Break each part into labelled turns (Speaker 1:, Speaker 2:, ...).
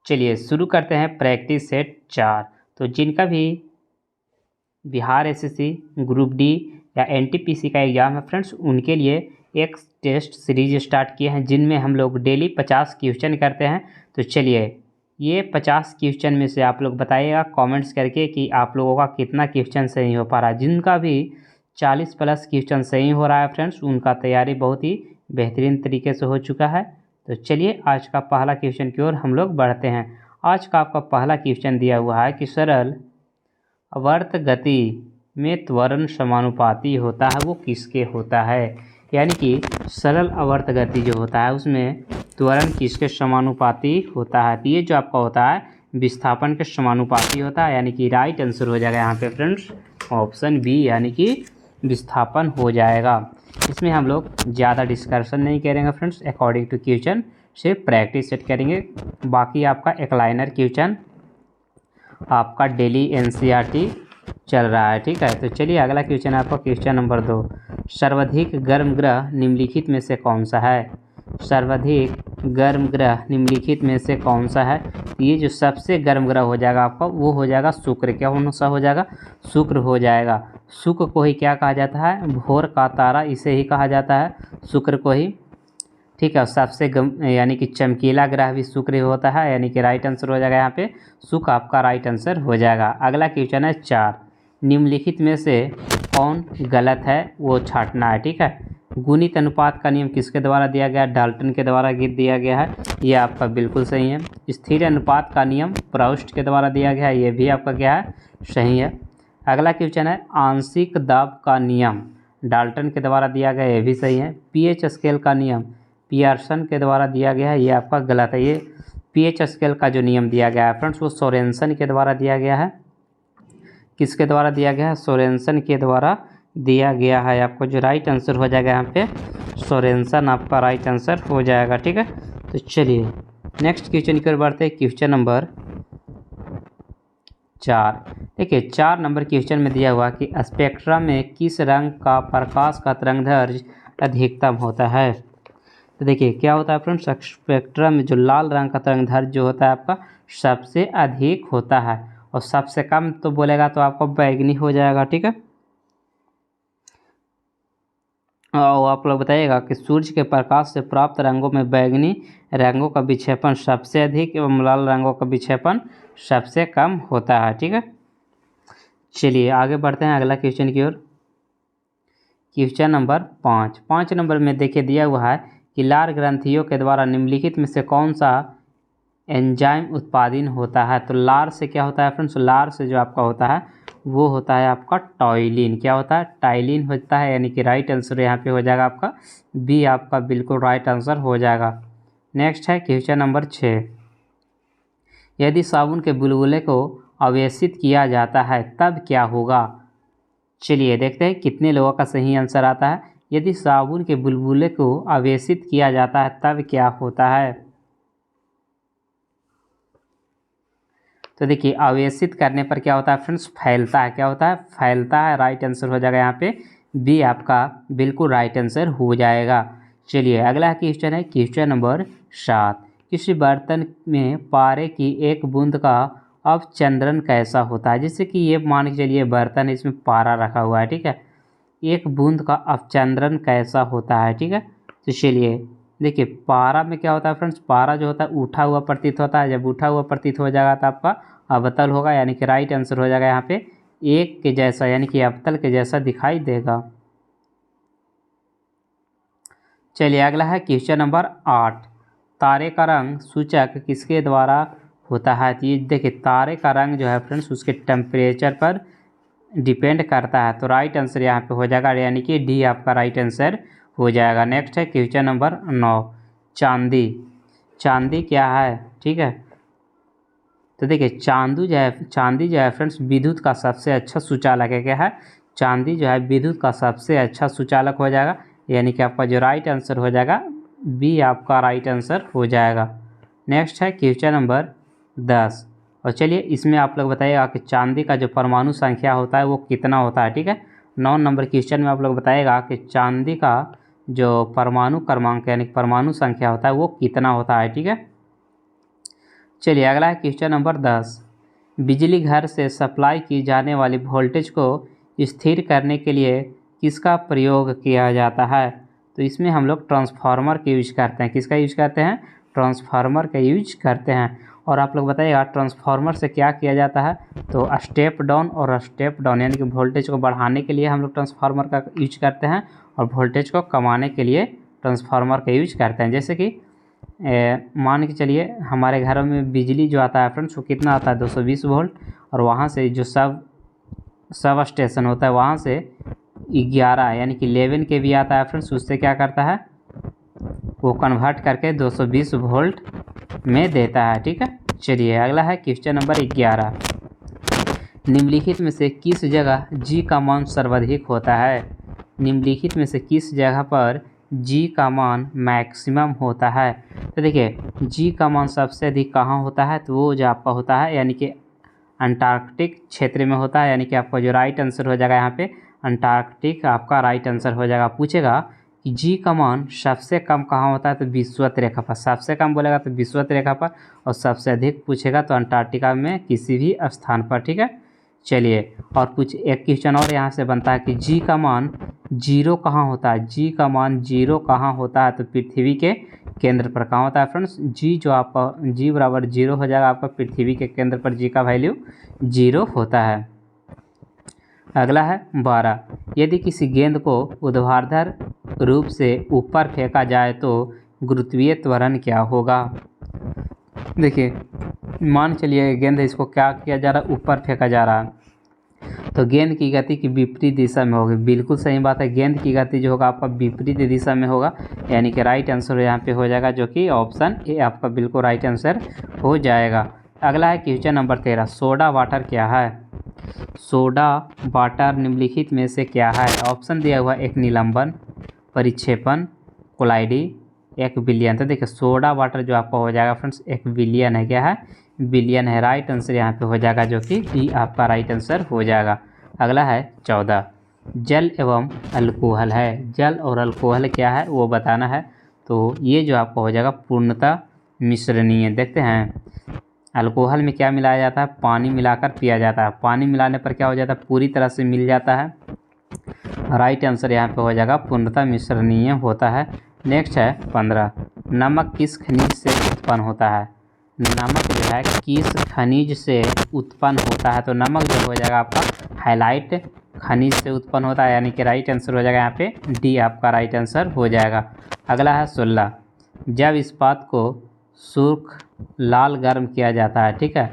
Speaker 1: चलिए शुरू करते हैं प्रैक्टिस सेट 4। तो जिनका भी बिहार एसएससी ग्रुप डी या एनटीपीसी का एग्ज़ाम है फ्रेंड्स, उनके लिए एक टेस्ट सीरीज स्टार्ट किए हैं जिनमें हम लोग डेली 50 क्वेश्चन करते हैं। तो चलिए ये 50 क्वेश्चन में से आप लोग बताइएगा कमेंट्स करके कि आप लोगों का कितना क्वेश्चन सही हो पा रहा है। जिनका भी 40 प्लस क्वेश्चन सही हो रहा है फ्रेंड्स, उनका तैयारी बहुत ही बेहतरीन तरीके से हो चुका है। तो चलिए आज का पहला क्वेश्चन की ओर हम लोग बढ़ते हैं। आज का आपका पहला क्वेश्चन दिया हुआ है कि सरल आवर्त गति में त्वरण समानुपाती होता है, वो किसके होता है। यानी कि सरल आवर्त गति जो होता है उसमें त्वरण किसके समानुपाती होता है। तो ये जो आपका होता है विस्थापन के समानुपाती होता है, यानी कि राइट आंसर हो जाएगा यहाँ पे फ्रेंड्स ऑप्शन बी, यानी कि विस्थापन हो जाएगा। इसमें हम लोग ज़्यादा डिस्कशन नहीं करेंगे फ्रेंड्स, अकॉर्डिंग टू क्वेश्चन सिर्फ प्रैक्टिस सेट करेंगे। बाकी आपका एक लाइनर क्वेश्चन आपका डेली एनसीईआरटी चल रहा है, ठीक है। तो चलिए अगला क्वेश्चन है आपका क्वेश्चन नंबर 2। सर्वाधिक गर्म ग्रह निम्नलिखित में से कौन सा है। सर्वाधिक गर्म ग्रह निम्नलिखित में से कौन सा है। ये जो सबसे गर्म ग्रह हो जाएगा आपका वो हो जाएगा शुक्र। क्या कौन सा हो जाएगा, शुक्र हो जाएगा। शुक्र को ही क्या कहा जाता है, भोर का तारा इसे ही कहा जाता है, शुक्र को ही, ठीक है। सबसे यानी कि चमकीला ग्रह भी शुक्र ही होता है, यानी कि राइट आंसर हो जाएगा यहाँ पे शुक्र आपका राइट आंसर हो जाएगा। अगला क्वेश्चन है 4। निम्नलिखित में से कौन गलत है वो छांटना है, ठीक है। गुणित अनुपात का नियम किसके द्वारा दिया गया, डाल्टन के द्वारा दिया गया है, ये आपका बिल्कुल सही है। स्थिर अनुपात का नियम प्राउस्ट के द्वारा दिया गया है, ये भी आपका क्या है, सही है। अगला क्वेश्चन है आंशिक दाब का नियम डाल्टन के द्वारा दिया गया, ये भी सही है। पीएच स्केल का नियम पियर्सन के द्वारा दिया गया है, ये आपका गलत है। ये पीएच स्केल का जो नियम दिया गया है फ्रेंड्स वो सोरेनसन के द्वारा दिया गया है। किसके द्वारा दिया गया है, सोरेनसन के द्वारा दिया गया है। आपको जो राइट आंसर हो जाएगा यहाँ पे सोरेनसन आपका राइट आंसर हो जाएगा, ठीक है। तो चलिए नेक्स्ट क्वेश्चन की ओर बढ़ते हैं। Question number 4। देखिए 4 नंबर क्वेश्चन में दिया हुआ कि स्पेक्ट्रम में किस रंग का प्रकाश का तरंगदैर्घ्य अधिकतम होता है। तो देखिए क्या होता है फ्रेंड्स, स्पेक्ट्रम में जो लाल रंग का तरंगदैर्घ्य जो होता है आपका सबसे अधिक होता है, और सबसे कम तो बोलेगा तो आपको बैगनी हो जाएगा, ठीक है। और आप लोग बताइएगा कि सूर्य के प्रकाश से प्राप्त रंगों में बैगनी रंगों का विक्षेपण सबसे अधिक एवं लाल रंगों का विक्षेपण सबसे कम होता है, ठीक है। चलिए आगे बढ़ते हैं अगला क्वेश्चन की ओर। Question number 5। 5 नंबर में देखिए दिया हुआ है कि लार ग्रंथियों के द्वारा निम्नलिखित में से कौन सा एंजाइम उत्पादन होता है। तो लार से क्या होता है फ्रेंड्स, लार से जो आपका होता है वो होता है आपका टॉयलिन। क्या होता है, टाइलिन होता है, यानी कि राइट आंसर यहाँ पे हो जाएगा आपका बी, आपका बिल्कुल राइट आंसर हो जाएगा। नेक्स्ट है क्वेश्चन नंबर 6। यदि साबुन के बुलबुले को आवेशित किया जाता है तब क्या होगा। चलिए देखते हैं कितने लोगों का सही आंसर आता है। यदि साबुन के बुलबुले को आवेशित किया जाता है तब क्या होता है। तो देखिए आवेशित करने पर क्या होता है फ्रेंड्स, फैलता है। क्या होता है, फैलता है। राइट आंसर हो जाएगा यहाँ पे बी, आपका बिल्कुल राइट आंसर हो जाएगा। चलिए अगला क्वेश्चन है क्वेश्चन नंबर 7। किसी बर्तन में पारे की एक बूंद का अपचंद्रण कैसा होता है। जैसे कि ये मान के चलिए बर्तन है, इसमें पारा रखा हुआ है, ठीक है। एक बूंद का अपचंद्रण कैसा होता है, ठीक है। तो चलिए देखिए पारा में क्या होता है फ्रेंड्स, पारा जो होता है उठा हुआ प्रतीत होता है। जब उठा हुआ प्रतीत हो जाएगा तो आपका अवतल होगा, यानी कि राइट आंसर हो जाएगा यहाँ पे एक के जैसा, यानी कि अवतल के जैसा दिखाई देगा। चलिए अगला है क्वेश्चन नंबर 8। तारे का रंग सूचक किसके द्वारा होता है। तो ये देखिए तारे का रंग जो है फ्रेंड्स उसके टेम्परेचर पर डिपेंड करता है। तो राइट आंसर यहाँ पे हो जाएगा, यानी कि डी आपका राइट आंसर हो जाएगा। नेक्स्ट है क्वेश्चन नंबर 9। चांदी, चांदी क्या है, ठीक है। तो देखिए चांदी जो है फ्रेंड्स विद्युत का सबसे अच्छा सुचालक है। क्या है, चांदी जो है विद्युत का सबसे अच्छा सुचालक हो जाएगा, यानी कि आपका जो राइट आंसर हो जाएगा बी, आपका राइट आंसर हो जाएगा। नेक्स्ट है क्वेश्चन नंबर 10। और चलिए इसमें आप लोग बताइएगा कि चांदी का जो परमाणु संख्या होता है वो कितना होता है, ठीक है। 9 नंबर क्वेश्चन में आप लोग बताइएगा कि चांदी का जो परमाणु क्रमांक यानी परमाणु संख्या होता है वो कितना होता है, ठीक है। चलिए अगला है क्वेश्चन नंबर 10। बिजली घर से सप्लाई की जाने वाली वोल्टेज को स्थिर करने के लिए किसका प्रयोग किया जाता है? तो इसमें हम लोग ट्रांसफार्मर का यूज करते हैं। किसका यूज करते हैं? ट्रांसफार्मर का यूज करते हैं। और आप लोग बताइएगा ट्रांसफार्मर से क्या किया जाता है? तो स्टेप डाउन और स्टेप डाउन यानी कि वोल्टेज को बढ़ाने के लिए हम लोग ट्रांसफार्मर का यूज करते हैं और वोल्टेज को कमाने के लिए ट्रांसफार्मर का यूज करते हैं। जैसे कि मान के चलिए हमारे घरों में बिजली जो आता है फ्रेंड्स वो कितना आता है? 220 वोल्ट। और वहाँ से जो सब स्टेशन होता है वहाँ से 11 यानी कि 11 के भी आता है फ्रेंड्स। उससे क्या करता है? वो कन्वर्ट करके 220 वोल्ट में देता है। ठीक है, चलिए अगला है क्वेश्चन नंबर 11। निम्नलिखित में से किस जगह जी का मान सर्वाधिक होता है? निम्नलिखित में से किस जगह पर जी का मान मैक्सिमम होता है? तो देखिए जी का मान सबसे अधिक कहाँ होता है? तो वो जो आपका होता है यानी कि अंटार्कटिक क्षेत्र में होता है। यानी कि आपका जो राइट आंसर हो जाएगा यहाँ पे अंटार्कटिक आपका राइट आंसर हो जाएगा। पूछेगा कि जी का मान सबसे कम कहाँ होता है? तो विषुवत रेखा पर। सबसे कम बोलेगा तो विषुवत रेखा पर, और सबसे अधिक पूछेगा तो अंटार्कटिका में किसी भी स्थान पर। ठीक है, चलिए और कुछ एक क्वेश्चन और यहाँ से बनता है कि जी का मान जीरो कहाँ होता है? जी का मान जीरो कहाँ होता है? तो पृथ्वी के केंद्र पर। कहाँ होता है फ्रेंड्स? जी जो आपका जी बराबर जीरो हो जाएगा आपका पृथ्वी के केंद्र पर जी का वैल्यू जीरो होता है। अगला है 12। यदि किसी गेंद को ऊर्ध्वाधर रूप से ऊपर फेंका जाए तो गुरुत्वीय त्वरण क्या होगा? देखिए मान चलिए गेंद है, इसको क्या किया जा रहा है? ऊपर फेंका जा रहा है, तो गेंद की गति की विपरीत दिशा में होगी। बिल्कुल सही बात है, गेंद की गति जो होगा आपका विपरीत दिशा में होगा। यानी कि राइट आंसर यहाँ पे हो जाएगा जो कि ऑप्शन ए आपका बिल्कुल राइट आंसर हो जाएगा। अगला है क्वेश्चन नंबर 13। सोडा वाटर क्या है? सोडा वाटर निम्नलिखित में से क्या है? ऑप्शन दिया हुआ एक निलंबन, परिक्षेपण, कोलाइडी, एक विलयन। तो देखिए सोडा वाटर जो आपका हो जाएगा फ्रेंड्स एक विलयन है। क्या है? विलयन है। राइट आंसर यहाँ पे हो जाएगा जो कि डी आपका राइट आंसर हो जाएगा। अगला है 14। जल एवं अल्कोहल है। जल और अल्कोहल क्या है वो बताना है। तो ये जो आपका हो जाएगा पूर्णतः मिश्रणीय। देखते हैं अल्कोहल में क्या मिलाया जाता है? पानी मिलाकर पिया जाता है। पानी मिलाने पर क्या हो जाता है? पूरी तरह से मिल जाता है। राइट आंसर यहाँ पे हो जाएगा पूर्णतः मिश्रणीय होता है। नेक्स्ट है 15। नमक किस खनिज से उत्पन्न होता है? नमक जो है किस खनिज से उत्पन्न होता है? तो नमक जो हो जाएगा आपका हैलाइट खनिज से उत्पन्न होता है। यानी कि राइट आंसर हो जाएगा यहाँ पे डी आपका राइट आंसर हो जाएगा। अगला है 16। जब इस्पात को सुर्ख लाल गर्म किया जाता है, ठीक है,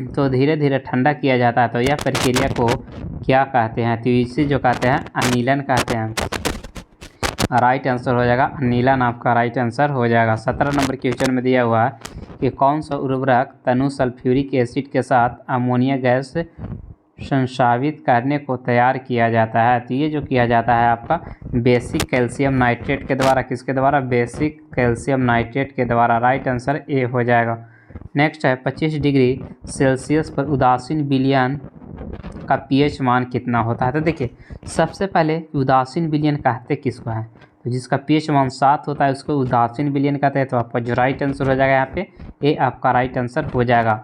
Speaker 1: तो धीरे धीरे ठंडा किया जाता है, तो यह प्रक्रिया को क्या कहते हैं? तो इसे जो कहते हैं अनिलन कहते हैं। राइट आंसर हो जाएगा अनिलन आपका राइट आंसर हो जाएगा। 17 नंबर क्वेश्चन में दिया हुआ है कि कौन सा उर्वरक तनु सल्फ्यूरिक एसिड के साथ अमोनिया गैस संसाधित करने को तैयार किया जाता है? तो ये जो किया जाता है आपका बेसिक कैल्शियम नाइट्रेट के द्वारा। किसके द्वारा? बेसिक कैल्शियम नाइट्रेट के द्वारा। राइट आंसर ए हो जाएगा। नेक्स्ट है 25 डिग्री सेल्सियस पर उदासीन विलयन का पीएच मान कितना होता है? तो देखिए सबसे पहले उदासीन विलयन कहते किसको है? तो जिसका पीएच मान 7 होता है उसको उदासीन विलयन कहते हैं। तो आपका जो राइट आंसर हो जाएगा यहाँ पे ए आपका राइट आंसर हो जाएगा।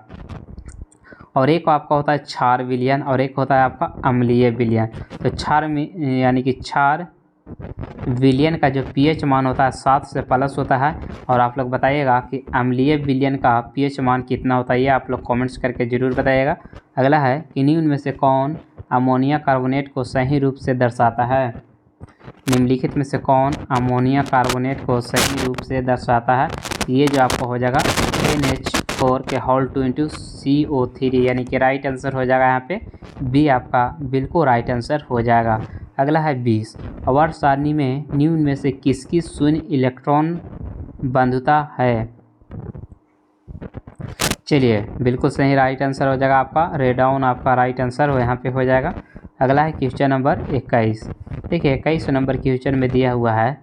Speaker 1: और एक आपका होता है क्षार विलयन और एक होता है आपका अम्लीय विलयन। तो क्षार में यानी कि क्षार विलयन का जो पीएच मान होता है 7 से प्लस होता है। और आप लोग बताइएगा कि अम्लीय विलयन का पीएच मान कितना होता है, ये आप लोग कमेंट्स करके ज़रूर बताइएगा। अगला है कि निम्न में से कौन अमोनिया कार्बोनेट को सही रूप से दर्शाता है? निम्नलिखित में से कौन अमोनिया कार्बोनेट को सही रूप से दर्शाता है? ये जो आपको हो जाएगा NH4 के होल 2 इंटू CO3 यानी कि राइट आंसर हो जाएगा यहाँ पे बी आपका बिल्कुल राइट आंसर हो जाएगा। अगला है 20। आवर्त सारणी में निम्न में से किसकी शून्य इलेक्ट्रॉन बंधुता है? चलिए बिल्कुल सही राइट आंसर हो जाएगा आपका रेडॉन आपका राइट आंसर हो यहाँ पे हो जाएगा। अगला है क्वेश्चन नंबर 21। देखिए 21 नंबर क्वेश्चन में दिया हुआ है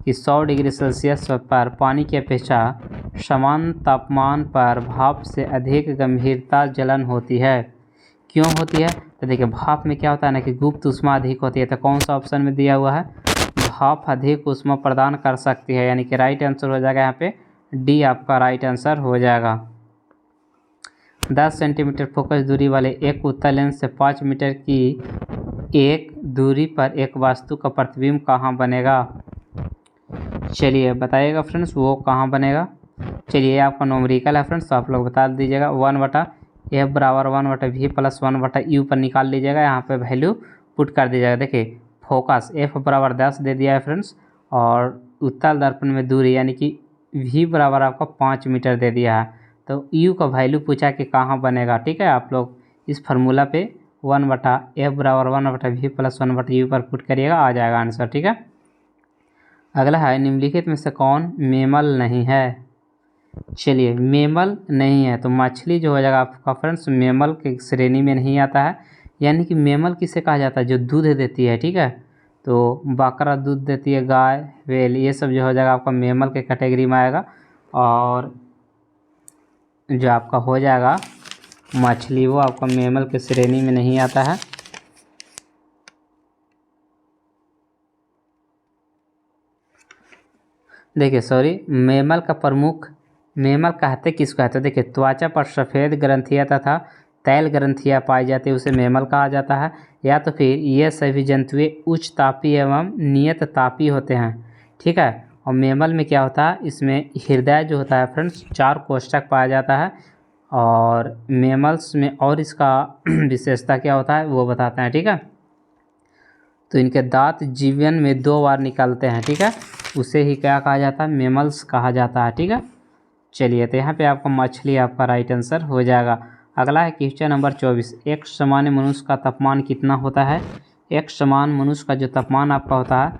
Speaker 1: कि 100 डिग्री सेल्सियस पर पानी की अपेक्षा समान तापमान पर भाप से अधिक गंभीरता जलन होती है। क्यों होती है? तो देखिए भाप में क्या होता है ना कि गुप्त ऊष्मा अधिक होती है। तो कौन सा ऑप्शन में दिया हुआ है? भाप अधिक ऊष्मा प्रदान कर सकती है। यानी कि राइट आंसर हो जाएगा यहाँ पे डी आपका राइट आंसर हो जाएगा। 10 सेंटीमीटर फोकस दूरी वाले एक उत्तल लेंस से 5 मीटर की एक दूरी पर एक वस्तु का प्रतिबिंब कहाँ बनेगा? चलिए बताइएगा फ्रेंड्स, वो कहाँ बनेगा। चलिए आपका नोमरिकल है फ्रेंड्स, तो आप लोग बता दीजिएगा। 1/f बराबर 1/v प्लस 1/u पर निकाल लीजिएगा। यहाँ पे वैल्यू पुट कर दीजिएगा। देखिए फोकस f बराबर 10 दे दिया है फ्रेंड्स, और उत्तल दर्पण में दूरी यानी कि v बराबर आपका 5 मीटर दे दिया है। तो u का वैल्यू पूछा कि कहाँ बनेगा। ठीक है, आप लोग इस फार्मूला पे 1/f बराबर 1/v प्लस 1/u पर पुट करिएगा, आ जाएगा आंसर। ठीक है, अगला है निम्नलिखित में से कौन मेमल नहीं है? चलिए मेमल नहीं है तो मछली जो हो जाएगा आपका फ्रेंड्स मेमल की श्रेणी में नहीं आता है। यानी कि मेमल किसे कहा जाता है? जो दूध देती है। ठीक है, तो बकरा दूध देती है, गाय, व्हेल, ये सब जो हो जाएगा आपका मेमल के कैटेगरी में आएगा। और जो आपका हो जाएगा मछली, वो आपका मेमल के श्रेणी में नहीं आता है। देखिए सॉरी, मेमल का प्रमुख, मेमल कहते किसको कहते हैं? देखिए त्वचा पर सफ़ेद ग्रंथियाँ तथा तैल ग्रंथियाँ पाई जाती है, उसे मेमल कहा जाता है। या तो फिर ये सभी जंतुएं उच्च तापी एवं नियत तापी होते हैं। ठीक है, और मेमल में क्या होता है? इसमें हृदय जो होता है फ्रेंड्स 4 कोष्ठक पाया जाता है। और मेमल्स में और इसका विशेषता क्या होता है वो बताते हैं। ठीक है, तो इनके दांत जीवन में 2 बार निकलते हैं। ठीक है, उसे ही क्या कहा जाता है? मेमल्स कहा जाता है। ठीक है, चलिए तो यहाँ पे आपका मछली आपका राइट आंसर हो जाएगा। अगला है क्वेश्चन नंबर 24। एक सामान्य मनुष्य का तापमान कितना होता है? एक समान मनुष्य का जो तापमान आपका होता है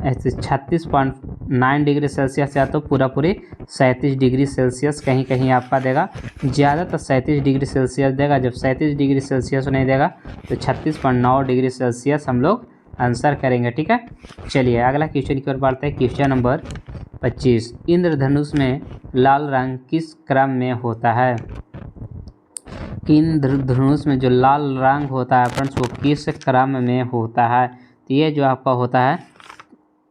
Speaker 1: 36.9 डिग्री सेल्सियस, या तो पूरी 37 डिग्री सेल्सियस, कहीं कहीं आपका देगा ज़्यादातर 37 डिग्री सेल्सियस देगा। जब 37 डिग्री सेल्सियस नहीं देगा तो 36.9 डिग्री सेल्सियस हम लोग आंसर करेंगे। ठीक है, चलिए अगला क्वेश्चन की ओर बढ़ते हैं। Question number 25। इंद्रधनुष में लाल रंग किस क्रम में होता है? इंद्रधनुष में जो लाल रंग होता है फ्रेंड्स वो किस क्रम में होता है? तो ये जो आपका होता है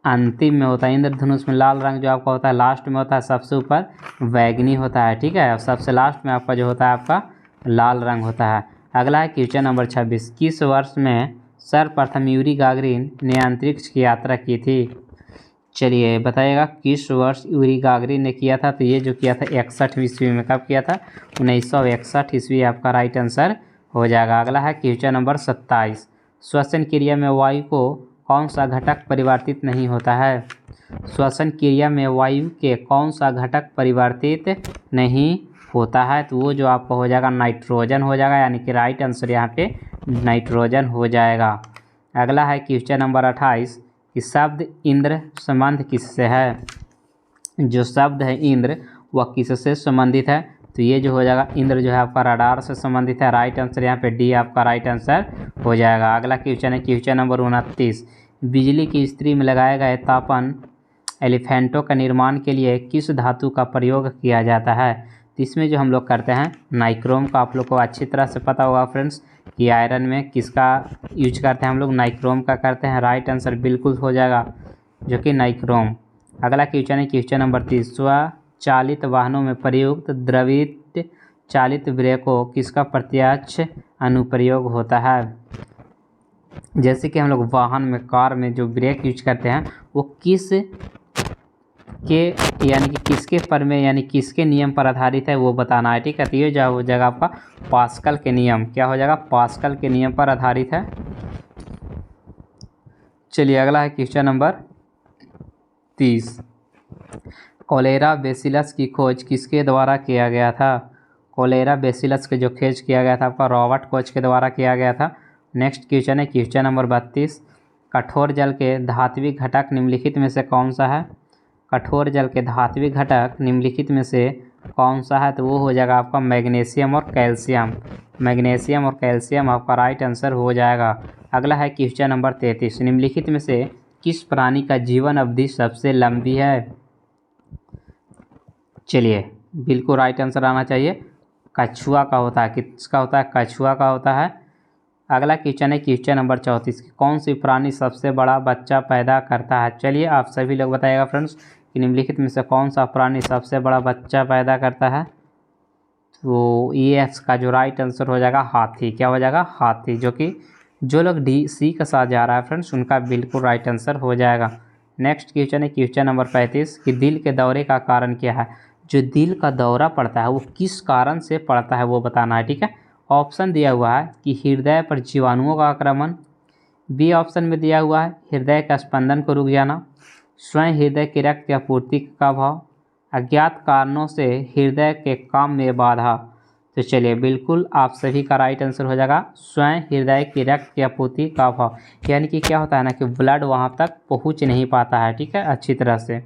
Speaker 1: अंतिम में होता है। इंद्रधनुष में लाल रंग जो आपका होता है लास्ट में होता है, सबसे ऊपर बैगनी होता है। ठीक है, और सबसे लास्ट में आपका जो होता है आपका लाल रंग होता है। अगला है क्वेश्चन नंबर 26। किस वर्ष में सर्वप्रथम यूरी गागरिन ने अंतरिक्ष की यात्रा की थी? चलिए बताइएगा किस वर्ष यूरी गागरिन ने किया था? तो ये जो किया था 61 ईस्वी में। कब किया था? 1961 ईस्वी आपका राइट आंसर हो जाएगा। अगला है क्वेश्चन नंबर 27। श्वसन क्रिया में वायु को कौन सा घटक परिवर्तित नहीं होता है? श्वसन क्रिया में वायु के कौन सा घटक परिवर्तित नहीं होता है? तो वो जो आपका हो जाएगा नाइट्रोजन हो जाएगा, यानी कि राइट आंसर यहाँ पे नाइट्रोजन हो जाएगा। अगला है क्वेश्चन नंबर 28 कि शब्द इंद्र संबंध किससे है? जो शब्द है इंद्र वह किससे संबंधित है? तो ये जो हो जाएगा इंद्र जो है आपका रडार से संबंधित है। राइट आंसर यहाँ पे डी आपका राइट आंसर हो जाएगा। अगला क्वेश्चन है क्वेश्चन नंबर 29। बिजली की इस्त्री में लगाए गए तापन एलिफेंटों का निर्माण के लिए किस धातु का प्रयोग किया जाता है? तो इसमें जो हम लोग करते हैं नाइक्रोम का, आप लोग को अच्छी तरह से पता होगा फ्रेंड्स कि आयरन में किसका यूज करते हैं हम लोग? नाइक्रोम का करते हैं। राइट आंसर बिल्कुल हो जाएगा जो कि नाइक्रोम। अगला क्वेश्चन है क्वेश्चन नंबर 30। स्वचालित वाहनों में प्रयुक्त द्रवित चालित ब्रेकों किसका प्रत्यक्ष अनुप्रयोग होता है? जैसे कि हम लोग वाहन में कार में जो ब्रेक यूज करते हैं वो किस के यानी कि किसके पर में यानी किसके नियम पर आधारित है वो बताना है। ठीक है, तो ये जो हो जाएगा आपका पास्कल के नियम। क्या हो जाएगा? पास्कल के नियम पर आधारित है। चलिए अगला है क्वेश्चन नंबर 30। कोलेरा बेसिलस की खोज किसके द्वारा किया गया था? कोलेरा बेसिलस के जो खोज किया गया था आपका रॉबर्ट कोच के द्वारा किया गया था। नेक्स्ट क्वेश्चन है क्वेश्चन नंबर 32। कठोर जल के धात्विक घटक निम्नलिखित में से कौन सा है? कठोर जल के धात्विक घटक निम्नलिखित में से कौन सा है? तो वो हो जाएगा आपका मैग्नीशियम और कैल्शियम। मैग्नीशियम और कैल्शियम आपका राइट आंसर हो जाएगा। अगला है क्वेश्चन नंबर 33। निम्नलिखित में से किस प्राणी का जीवन अवधि सबसे लंबी है? चलिए बिल्कुल राइट आंसर आना चाहिए कछुआ का होता है। किसका होता है? कछुआ का होता है। अगला क्वेश्चन है क्वेश्चन नंबर 34। कौन सी प्राणी सबसे बड़ा बच्चा पैदा करता है? चलिए आप सभी लोग बताइएगा फ्रेंड्स कि निम्नलिखित में से कौन सा प्राणी सबसे बड़ा बच्चा पैदा करता है? तो ये इसका जो राइट आंसर हो जाएगा हाथी। क्या हो जाएगा? हाथी। जो कि जो लोग डी सी के साथ जा रहा है फ्रेंड्स, उनका बिल्कुल राइट आंसर हो जाएगा। नेक्स्ट क्वेश्चन है क्वेश्चन नंबर 35 कि दिल के दौरे का कारण क्या है? जो दिल का दौरा पड़ता है वो किस कारण से पड़ता है वो बताना है। ठीक है, ऑप्शन दिया हुआ है कि हृदय पर जीवाणुओं का आक्रमण, बी ऑप्शन में दिया हुआ है हृदय का स्पंदन को रुक जाना, स्वयं हृदय की रक्त की आपूर्ति का अभाव, अज्ञात कारणों से हृदय के काम में बाधा। तो चलिए बिल्कुल आप सभी का राइट आंसर हो जाएगा स्वयं हृदय की रक्त की आपूर्ति का अभाव। यानी कि क्या होता है ना कि ब्लड वहाँ तक पहुँच नहीं पाता है, ठीक है, अच्छी तरह से।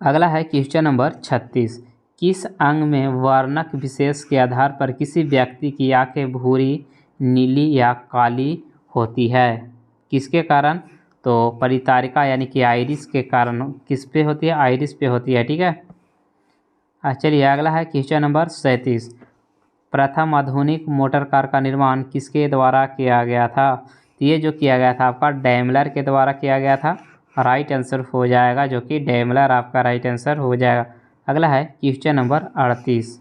Speaker 1: अगला है क्वेश्चन नंबर 36, किस अंग में वर्णक विशेष के आधार पर किसी व्यक्ति की आंखें भूरी, नीली या काली होती है? किसके कारण? तो परितारिका यानी कि आइरिस के कारण किस पे होती है? आइरिस पे होती है, ठीक है। चलिए अगला है क्वेश्चन नंबर 37, प्रथम आधुनिक मोटर कार का निर्माण किसके द्वारा किया गया था? तो ये जो किया गया था आपका डैमलर के द्वारा किया गया था, राइट आंसर हो जाएगा, जो कि डैमलर आपका राइट आंसर हो जाएगा। अगला है क्वेश्चन नंबर 38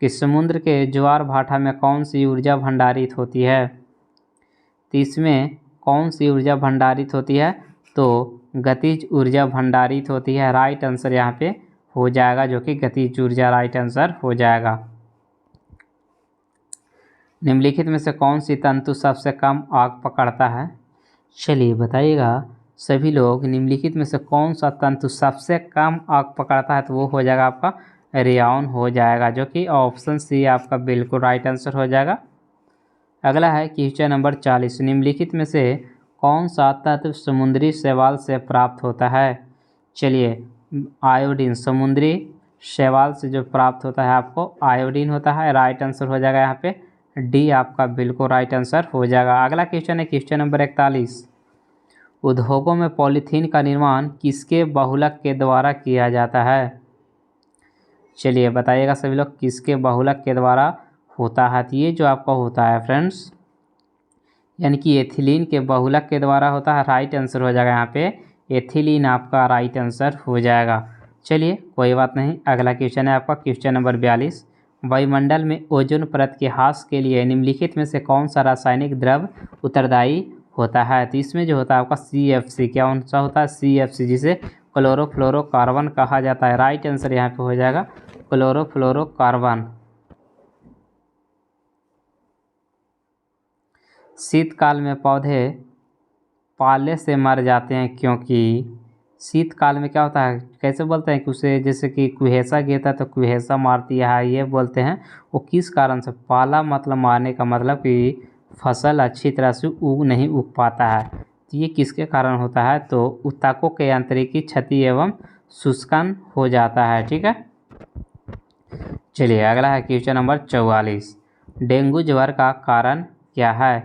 Speaker 1: कि समुद्र के ज्वार भाटा में कौन सी ऊर्जा भंडारित होती है? तो इसमें कौन सी ऊर्जा भंडारित होती है? तो गतिज ऊर्जा भंडारित होती है, राइट आंसर यहाँ पे हो जाएगा, जो कि गतिज ऊर्जा राइट आंसर हो जाएगा। निम्नलिखित में से कौन सी तंतु सबसे कम आग पकड़ता है? चलिए बताइएगा सभी लोग, निम्नलिखित में से कौन सा तंतु सबसे कम आग पकड़ता है? तो वो हो जाएगा आपका रेयॉन हो जाएगा, जो कि ऑप्शन सी आपका बिल्कुल राइट आंसर हो जाएगा। अगला है क्वेश्चन नंबर 40, निम्नलिखित में से कौन सा तत्व समुद्री शैवाल से प्राप्त होता है? चलिए आयोडीन, समुद्री शैवाल से जो प्राप्त होता है आपको आयोडीन होता है, राइट आंसर हो जाएगा यहाँ पे डी आपका बिल्कुल राइट आंसर हो जाएगा। अगला क्वेश्चन है क्वेश्चन नंबर 41, उद्योगों में पॉलीथीन का निर्माण किसके बहुलक के द्वारा किया जाता है? चलिए बताइएगा सभी लोग, किसके बहुलक के द्वारा होता है? तो ये जो आपका होता है फ्रेंड्स, यानी कि एथिलीन के बहुलक के द्वारा होता है, राइट आंसर हो जाएगा यहाँ पे एथिलीन आपका राइट आंसर हो जाएगा। चलिए कोई बात नहीं। अगला क्वेश्चन है आपका क्वेश्चन नंबर 42, वायुमंडल में ओजोन परत के ह्रास के लिए निम्नलिखित में से कौन सा रासायनिक द्रव्य उत्तरदायी होता है? तो इसमें जो होता है आपका CFC, क्या कौन सा होता है? CFC, जिसे क्लोरोफ्लोरोकार्बन कहा जाता है, राइट आंसर यहाँ पे हो जाएगा क्लोरोफ्लोरोकार्बन। शीतकाल में पौधे पाले से मर जाते हैं क्योंकि शीतकाल में क्या होता है, कैसे बोलते हैं कि उसे जैसे कि कुहेसा गिरता है तो कुहेसा मारती है, ये बोलते हैं। वो किस कारण से? पाला मतलब मारने का मतलब कि फसल अच्छी तरह से नहीं उग पाता है। तो ये किसके कारण होता है? तो उत्तकों के आंतरिकी क्षति एवं शुष्कन हो जाता है, ठीक है। चलिए अगला है क्वेश्चन नंबर 44, डेंगू ज्वर का कारण क्या है?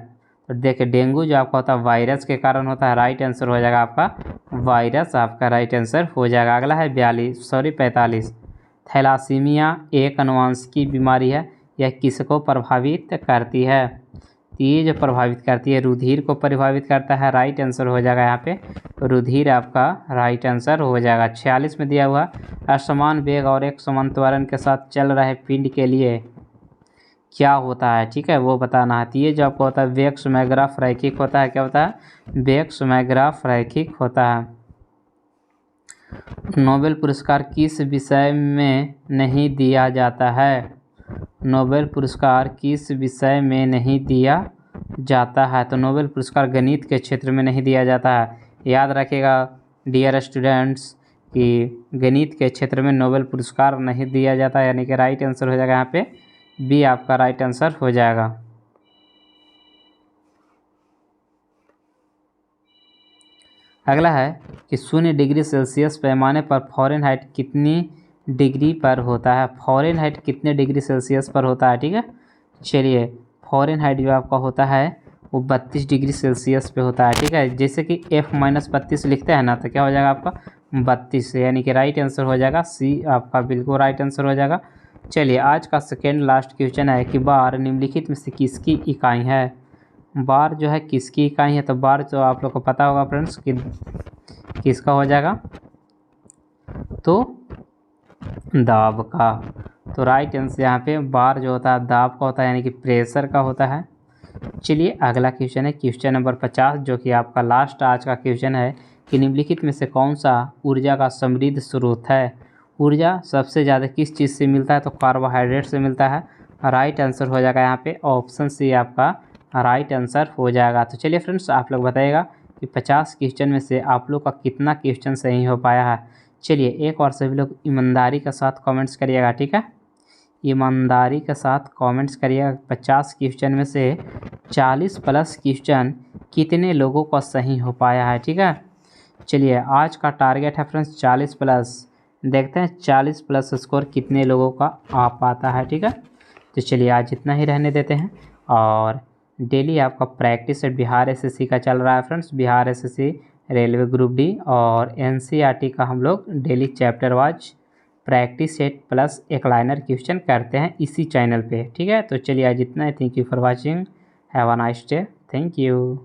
Speaker 1: तो देखिए डेंगू जो आपका होता है वायरस के कारण होता है, राइट आंसर हो जाएगा आपका वायरस, आपका राइट आंसर हो जाएगा। अगला है 45, थैलासीमिया एक आनुवंशिक बीमारी है, यह किसको प्रभावित करती है? तो ये जो प्रभावित करती है रुधिर को प्रभावित करता है, राइट आंसर हो जाएगा यहाँ पे रुधिर आपका राइट आंसर हो जाएगा। 46 में दिया हुआ, असमान वेग और एक समान त्वरण के साथ चल रहे पिंड के लिए क्या होता है, ठीक है, वो बताना है। तो ये जो आपको होता है वेग समय ग्राफ रैखिक होता है, क्या होता है? वेग समय ग्राफ रैखिक होता है। नोबेल पुरस्कार किस विषय में नहीं दिया जाता है? नोबेल पुरस्कार किस विषय में नहीं दिया जाता है? तो नोबेल पुरस्कार गणित के क्षेत्र में नहीं दिया जाता है। याद रखिएगा डियर स्टूडेंट्स कि गणित के क्षेत्र में नोबेल पुरस्कार नहीं दिया जाता, यानी कि राइट आंसर हो जाएगा यहाँ पे बी आपका राइट आंसर हो जाएगा। अगला है कि 0 डिग्री सेल्सियस पैमाने पर फ़ारेनहाइट कितनी डिग्री पर होता है? फ़ारेनहाइट कितने डिग्री सेल्सियस पर होता है, ठीक है। चलिए फ़ारेनहाइट जो आपका होता है वो 32 डिग्री सेल्सियस पे होता है, ठीक है। जैसे कि F-32 लिखते हैं ना, तो क्या हो जाएगा आपका 32, यानी कि राइट आंसर हो जाएगा सी आपका बिल्कुल राइट आंसर हो जाएगा। चलिए आज का सेकेंड लास्ट क्वेश्चन है कि बार निम्नलिखित में से किसकी इकाई है? बार जो है किसकी इकाई है? तो बार जो आप लोग को पता होगा फ्रेंड्स कि किसका हो जाएगा, तो दाब का। तो राइट आंसर यहाँ पे बार जो होता है दाब का होता है, यानी कि प्रेशर का होता है। चलिए अगला क्वेश्चन है क्वेश्चन नंबर 50, जो कि आपका लास्ट आज का क्वेश्चन है कि निम्नलिखित में से कौन सा ऊर्जा का समृद्ध स्रोत है। ऊर्जा सबसे ज़्यादा किस चीज़ से मिलता है, तो कार्बोहाइड्रेट से मिलता है। राइट आंसर हो जाएगा यहाँ पे ऑप्शन सी आपका राइट आंसर हो जाएगा। तो चलिए फ्रेंड्स, आप लोग बताइएगा कि 50 क्वेश्चन में से आप लोग का कितना क्वेश्चन सही हो पाया है। चलिए एक और सभी लोग ईमानदारी के साथ कमेंट्स करिएगा, ठीक है, ईमानदारी के साथ कमेंट्स करिएगा। 50 क्वेश्चन में से 40 प्लस क्वेश्चन कितने लोगों का सही हो पाया है, ठीक है। चलिए आज का टारगेट है फ्रेंड्स 40 प्लस, देखते हैं 40 प्लस स्कोर कितने लोगों का आ पाता है, ठीक है। तो चलिए आज इतना ही रहने देते हैं। और डेली आपका प्रैक्टिस सेट बिहार एसएससी का चल रहा है friends, Bihar SSC railway group D और एनसीईआरटी का हम लोग daily chapter wise practice set plus एक लाइनर क्वेश्चन करते हैं इसी चैनल पे, ठीक है। तो चलिए आज इतना ही। Thank you for watching, have a nice day, thank you.